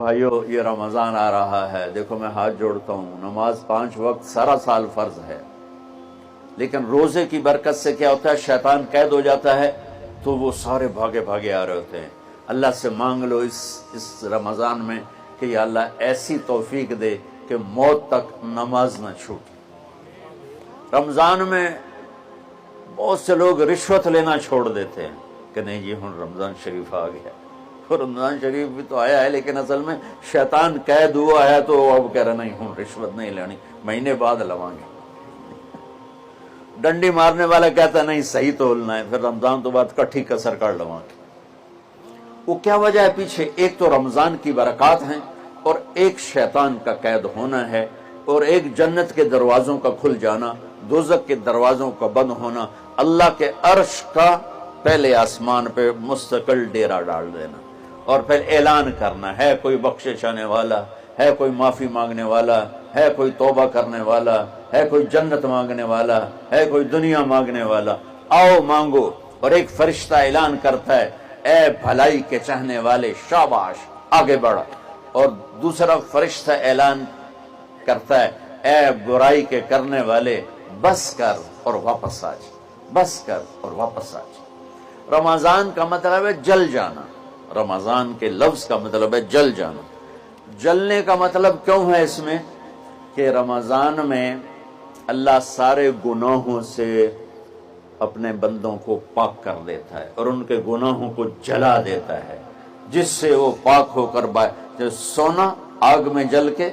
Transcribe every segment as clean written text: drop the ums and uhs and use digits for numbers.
بھائیو، یہ رمضان آ رہا ہے، دیکھو میں ہاتھ جوڑتا ہوں، نماز 5 وقت سارا سال فرض ہے، لیکن روزے کی برکت سے کیا ہوتا ہے، شیطان قید ہو جاتا ہے تو وہ سارے بھاگے بھاگے آ رہے ہوتے ہیں۔ اللہ سے مانگ لو اس رمضان میں کہ یا اللہ ایسی توفیق دے کہ موت تک نماز نہ چھوٹے۔ رمضان میں بہت سے لوگ رشوت لینا چھوڑ دیتے ہیں کہ نہیں جی ہن رمضان شریف آ گیا، رمضان شریف بھی تو آیا ہے، لیکن اصل میں شیطان قید ہوا ہے تو اب کہہ رہا نہیں ہوں رشوت نہیں لینی، مہینے بعد لواں گے۔ ڈنڈی مارنے والا کہتا نہیں صحیح تولنا ہے، پھر رمضان تو بعد کٹھی کسر کر لواں گے۔ وہ کیا وجہ ہے پیچھے؟ ایک تو رمضان کی برکات ہیں، اور ایک شیطان کا قید ہونا ہے، اور ایک جنت کے دروازوں کا کھل جانا، دوزخ کے دروازوں کا بند ہونا، اللہ کے عرش کا پہلے آسمان پہ مستقل ڈیرا ڈال دینا، اور پھر اعلان کرنا ہے کوئی بخشش آنے والا ہے، کوئی معافی مانگنے والا ہے، کوئی توبہ کرنے والا ہے، کوئی جنت مانگنے والا ہے، کوئی دنیا مانگنے والا، آؤ مانگو۔ اور ایک فرشتہ اعلان کرتا ہے اے بھلائی کے چاہنے والے شاباش آگے بڑھا، اور دوسرا فرشتہ اعلان کرتا ہے اے برائی کے کرنے والے بس کر اور واپس آ جا، بس کر اور واپس آ جا۔ رمضان کا مطلب ہے جل جانا، رمضان کے لفظ کا مطلب ہے جل جانا۔ جلنے کا مطلب کیوں ہے اس میں کہ رمضان میں اللہ سارے گناہوں سے اپنے بندوں کو پاک کر دیتا ہے اور ان کے گناہوں کو جلا دیتا ہے، جس سے وہ پاک ہو کر جیسے سونا آگ میں جل کے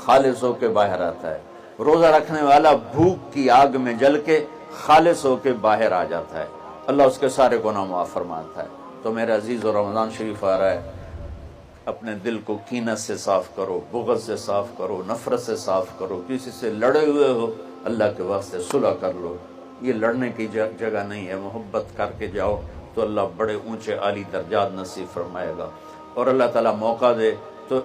خالص ہو کے باہر آتا ہے، روزہ رکھنے والا بھوک کی آگ میں جل کے خالص ہو کے باہر آ جاتا ہے، اللہ اس کے سارے گناہ معاف فرماتا ہے۔ تو میرے عزیزو، رمضان شریف آ رہا ہے، اپنے دل کو کینت سے صاف کرو، بغض سے صاف کرو، نفرت سے صاف کرو، کسی سے لڑے ہوئے ہو اللہ کے واسطے صلح کر لو، یہ لڑنے کی جگہ نہیں ہے، محبت کر کے جاؤ تو اللہ بڑے اونچے عالی درجات نصیب فرمائے گا۔ اور اللہ تعالیٰ موقع دے تو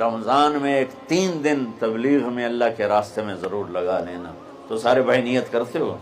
رمضان میں ایک 3 دن تبلیغ میں اللہ کے راستے میں ضرور لگا لینا۔ تو سارے بھائی نیت کرتے ہو؟